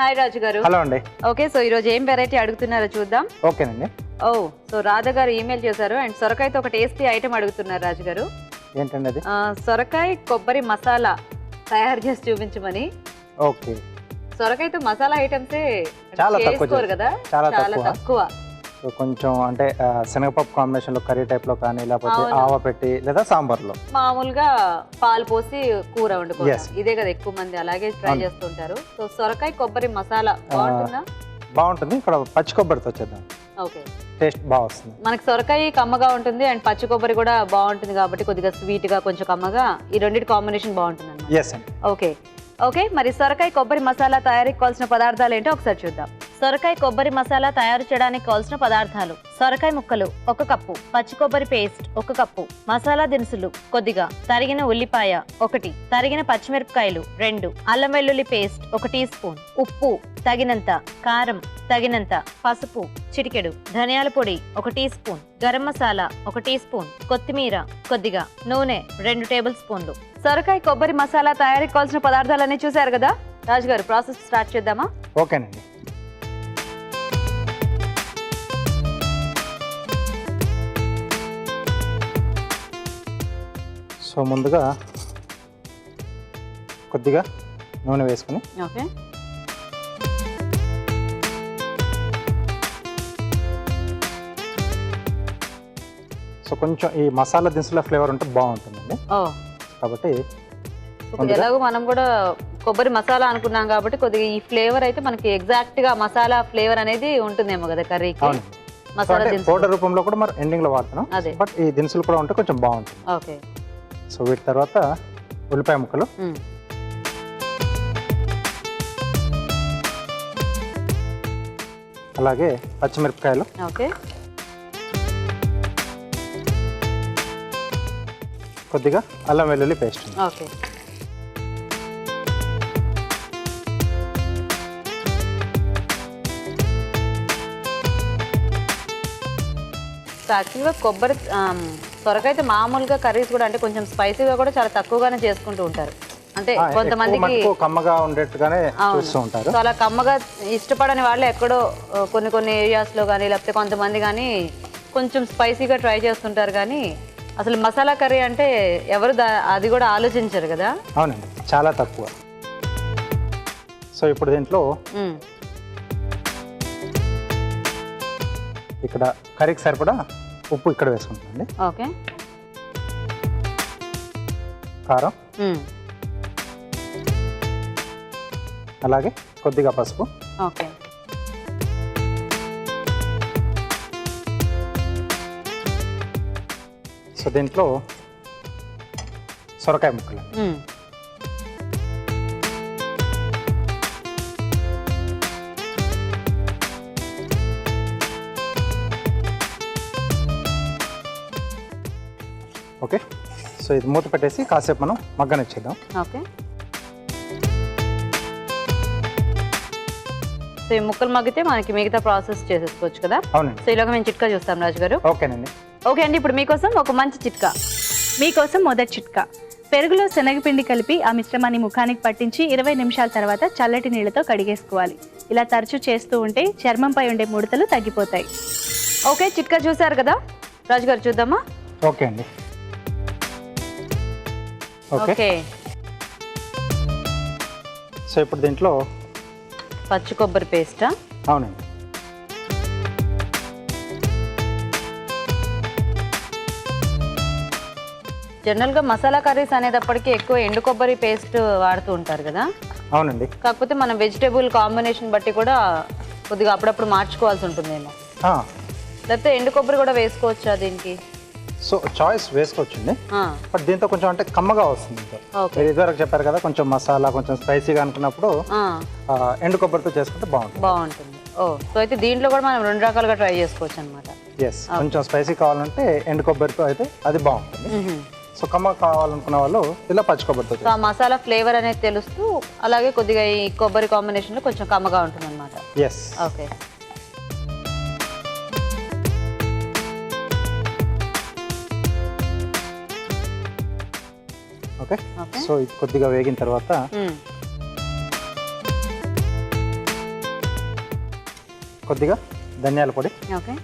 Hi రాజు గారు. Hello అండి. Okay, so ఈ రోజు ఏం వెరైటీ అడుగుతున్నారో చూద్దాం. ఓకేనండి. సో రాధ గారు ఈమెయిల్ చేశారు అండ్ సొరకాయతో ఒక టేస్టీ ఐటమ్ అడుగుతున్నారు రాజు గారు. ఏంటండి అది? సొరకాయ కొబ్బరి మసాలా తయారు చేసి చూపించమని. ఓకే. సొరకాయతో మసాలా ఐటమ్సే చాలా చేసుకోరు కదా, చాలా తక్కువ. సో కొంచెం అంటే శనగపప్పు కాంబినేషన్ లో కర్రీ టైప్ లో కానీ లేకపోతే ఆవ పెట్టి లేదా సాంబార్ లో మామూలుగా పాలు పోసి కూర వండుకోవాలి. ఇదే కదా ఎక్కువ మంది అలాగే ట్రై చేస్తుంటారు. సో సొరకాయ కొబ్బరి మసాలా బాగుంటుందా? బాగుంటుంది. ఇక్కడ పచ్చి కొబ్బరితో చేద్దాం. ఓకే, టేస్ట్ బాగా వస్తుంది. మనకి సొరకాయ కమ్మగా ఉంటుంది అండ్ పచ్చి కొబ్బరి కూడా బాగుంటుంది కాబట్టి కొద్దిగా స్వీట్ గా కొంచెం కమ్మగా ఈ రెండింటి కాంబినేషన్ బాగుంటుంది అన్నమాట. ఎస్ అండి. ఓకే, మరి సొరకాయ కొబ్బరి మసాలా తయారీకి కావాల్సిన పదార్థాలు ఏంటో ఒకసారి చూద్దాం. సొరకాయ కొబ్బరి మసాలా తయారు చేయడానికి కావాల్సిన పదార్థాలు: సొరకాయ ముక్కలు 1 కప్పు, పచ్చి కొబ్బరి పేస్ట్ 1 కప్పు, మసాలా దినుసులు కొద్దిగా, తరిగిన ఉల్లిపాయ 1, తరిగిన పచ్చిమిరపకాయలు 2, అల్లం వెల్లుల్లి పేస్ట్ 1 టీ స్పూన్, ఉప్పు తగినంత, కారం తగినంత, పసుపు చిటికెడు, ధనియాల పొడి 1 teaspoon, garam masala 1 teaspoon, కొత్తిమీర కొద్దిగా, నూనె 2 టేబుల్ స్పూన్లు. సొరకాయ కొబ్బరి మసాలా తయారీకి కావాల్సిన పదార్థాలన్నీ చూశారు కదా రాజు గారు, ప్రాసెస్ స్టార్ట్ చేద్దామా? ఓకేనండి. సో ముందుగా కొద్దిగా నూనె వేసుకుని ఓకే, సో కొంచెం ఈ మసాలా దినుసుల ఫ్లేవర్ ఉంటే బాగుంటుందండి. కాబట్టి ఎలాగో మనం కూడా కొబ్బరి మసాలా అనుకున్నాం కాబట్టి కొద్దిగా ఈ ఫ్లేవర్ అయితే మనకి ఎగ్జాక్ట్ గా మసాలా ఫ్లేవర్ అనేది ఉంటుందేమో కదా కర్రీకి. మసాలా దినుసులు పౌడర్ రూపంలో కూడా మరి ఎండింగ్ లో వాడుతున్నాం. అదే, బట్ ఈ దినుసులు కూడా ఉంటే కొంచెం బాగుంటుంది. ఓకే. సో వీటి తర్వాత ఉల్లిపాయ ముక్కలు, అలాగే పచ్చిమిరపకాయలు, ఓకే, కొద్దిగా అల్లం వెల్లుల్లి పేస్ట్, ఓకే, యాక్చువల్గా కొబ్బరి సొరకాయ మామూలుగా కర్రీస్ కూడా అంటే కొంచెం స్పైసీగా కూడా చాలా తక్కువగానే చేసుకుంటూ ఉంటారు. అంటే కొంతమందికి కమ్మగా ఉండేట్టుగానే చూస్తూ ఉంటారు. సో అలా కమ్మగా ఇష్టపడని వాళ్ళు ఎక్కడో కొన్ని ఏరియాస్ లో కానీ లేకపోతే కొంతమంది కానీ కొంచెం స్పైసీగా ట్రై చేస్తుంటారు. కానీ అసలు మసాలా కర్రీ అంటే ఎవరు అది కూడా ఆలోచించరు కదా. అవునండి, చాలా తక్కువ. సో ఇప్పుడు దీంట్లో ఇక్కడ కర్రీకి సరిపడా ఉప్పు ఇక్కడ వేసుకుంటుంది. ఓకే, కారం, అలాగే కొద్దిగా పసుపు, ఓకే, సో దీంట్లో సొరకాయ ముక్కలు, ఓకే. సో ఇది మూత పెట్టేసి కాసేపు మనం మగ్గనిచ్చేద్దాం. ఓకే. సో ఈ ముక్కలు మగ్గితే మనకి మిగతా ప్రాసెస్ చేసేసుకోవచ్చు కదా. అవునండి. సో ఇలాగ మేము చిట్కా చూస్తాం రాజు గారు. ఓకేనండి. ఓకే అండి, ఇప్పుడు మీకోసం ఒక మంచి చిట్కా. మీకోసం మొదటి చిట్కా: పెరుగులో శనగపిండి కలిపి ఆ మిశ్రమాన్ని ముఖానికి పట్టించి 20 నిమిషాల తర్వాత చల్లటి నీళ్లతో కడిగేసుకోవాలి. ఇలా తరచూ చేస్తూ ఉంటే చర్మంపై ఉండే ముడతలు తగ్గిపోతాయి. ఓకే, చిట్కా చూసారు కదా రాజు గారు, చూద్దామా? ఓకే అండి. ఓకే, సో ఇప్పుడు దీంట్లో పచ్చి కొబ్బరి పేస్టా? అవునండి. జనరల్గా మసాలా కర్రీస్ అనేటప్పటికీ ఎక్కువ ఎండు కొబ్బరి పేస్ట్ వాడుతూ ఉంటారు కదా. అవునండి. కాకపోతే మనం వెజిటేబుల్ కాంబినేషన్ బట్టి కూడా కొద్దిగా అప్పుడప్పుడు మార్చుకోవాల్సి ఉంటుందేమో. లేకపోతే ఎండు కొబ్బరి కూడా వేసుకోవచ్చా దీనికి? సో చాయిస్ వేసుకోవచ్చండి. బట్ దీంతో కొంచెం అంటే కమ్మగా వస్తుంది. మీరు ఇదివరకు చెప్పారు కదా కొంచెం మసాలా కొంచెం స్పైసీగా అనుకున్నప్పుడు ఎండు కొబ్బరితో చేసుకుంటే బాగుంటుంది. సో అయితే దీంట్లో కూడా మనం 2 రకాలుగా ట్రై చేసుకోవచ్చు అనమాట. ఎస్, కొంచెం స్పైసీ కావాలంటే ఎండు కొబ్బరితో అయితే అది బాగుంటుంది. సో కమ్మ కావాలనుకున్న వాళ్ళు ఇలా పచ్చి కొబ్బరితో. సో ఆ మసాలా ఫ్లేవర్ అనేది తెలుస్తూ అలాగే కొద్దిగా ఈ కొబ్బరి కాంబినేషన్ లో కొంచెం కమ్మగా ఉంటుంది అనమాట. ఎస్. Okay, okay. సో ఇది కొద్దిగా వేగిన తర్వాత కొద్దిగా ధనియాల పొడి, ఓకే.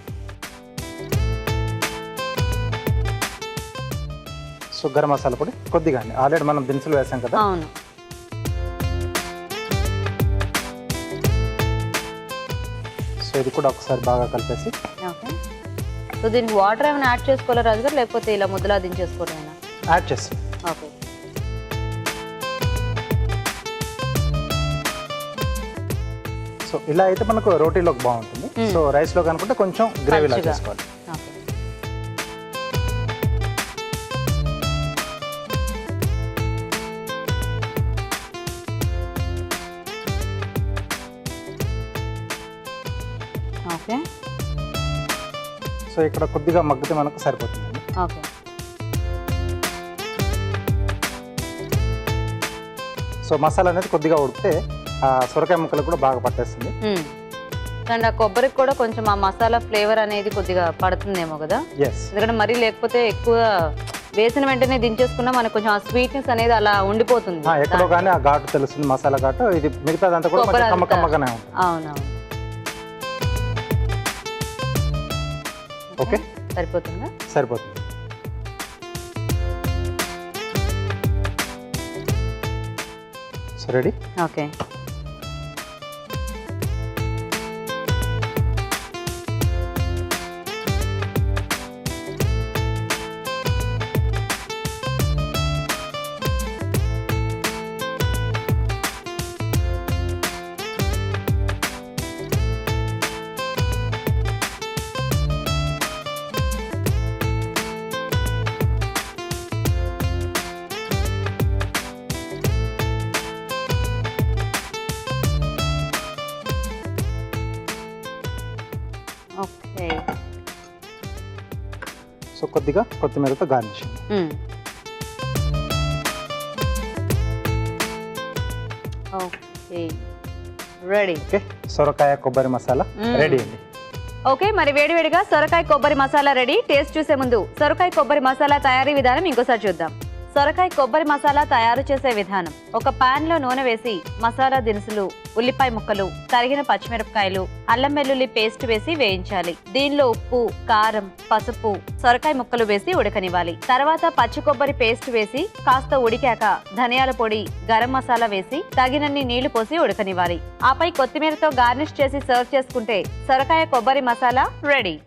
సో గరం మసాలా పొడి కొద్దిగా అండి, ఆల్రెడీ మనం దినుసులు వేసాం కదా. అవును. సో ఇది కూడా ఒకసారి బాగా కలిపేసి. ఓకే. సో దీనికి వాటర్ ఏమైనా యాడ్ చేసుకోవాలా రాజు గారు, లేకపోతే ఇలా ముద్దలా దించేసుకోవడమేనా? యాడ్ చేసి. ఓకే. సో ఇలా అయితే మనకు రోటీలోకి బాగుంటుంది. సో రైస్లో కనుకుంటే కొంచెం గ్రేవీలా పలుచగా. చేసుకోవాలి. ఓకే. ఓకే. సో ఇక్కడ కొద్దిగా మగ్గితే మనకు సరిపోతుందండి. ఓకే. సో మసాలా అనేది కొద్దిగా ఉడికితే ఆ సొరకాయ ముక్కలు కూడా బాగా పట్టేస్తుంది. అండ్ ఆ కొబ్బరికి కూడా కొంచెం ఆ మసాలా ఫ్లేవర్ అనేది కొద్దిగా పడుతుందేమో కదా. ఎస్. ఎందుకంటే మరీ లేకపోతే ఎక్కువ వేసిన వెంటనే దించేసుకున్నా మనకు కొంచెం ఆ స్వీట్నెస్ అనేది అలా ఉండిపోతుంది. ఎక్కడో కానీ ఆ ఘాటు తెలుస్తుంది, మసాలా ఘాటు. ఇది మిగతాదంతా కూడా కొబ్బరి కొంచెం అంతా. కమ్మగానే ఉంటుంది. అవునవును. ఓకే, సరిపోతుందా? సరిపోతుంది. So ready. Okay. Okay. So కొద్దిగా కొత్తిమీరతో గార్నిష్. Okay, ready. ఓకే, సొరకాయ కొబ్బరి మసాలా రెడీ అండి. ఓకే, మరి వేడివేడిగా సొరకాయ కొబ్బరి మసాలా రెడీ. టేస్ట్ చూసే ముందు సొరకాయ కొబ్బరి మసాలా తయారీ విధానం ఇంకోసారి చూద్దాం. సొరకాయ కొబ్బరి మసాలా తయారు చేసే విధానం: ఒక పాన్ లో నూనె వేసి మసాలా దినుసులు, ఉల్లిపాయ ముక్కలు, తరిగిన పచ్చిమిరపకాయలు, అల్లం వెల్లుల్లి పేస్ట్ వేసి వేయించాలి. దీనిలో ఉప్పు, కారం, పసుపు, సొరకాయ ముక్కలు వేసి ఉడకనివ్వాలి. తర్వాత పచ్చి కొబ్బరి పేస్ట్ వేసి కాస్త ఉడికాక ధనియాల పొడి, గరం మసాలా వేసి తగినన్ని నీళ్లు పోసి ఉడకనివ్వాలి. ఆపై కొత్తిమీరతో గార్నిష్ చేసి సర్వ్ చేసుకుంటే సొరకాయ కొబ్బరి మసాలా రెడీ.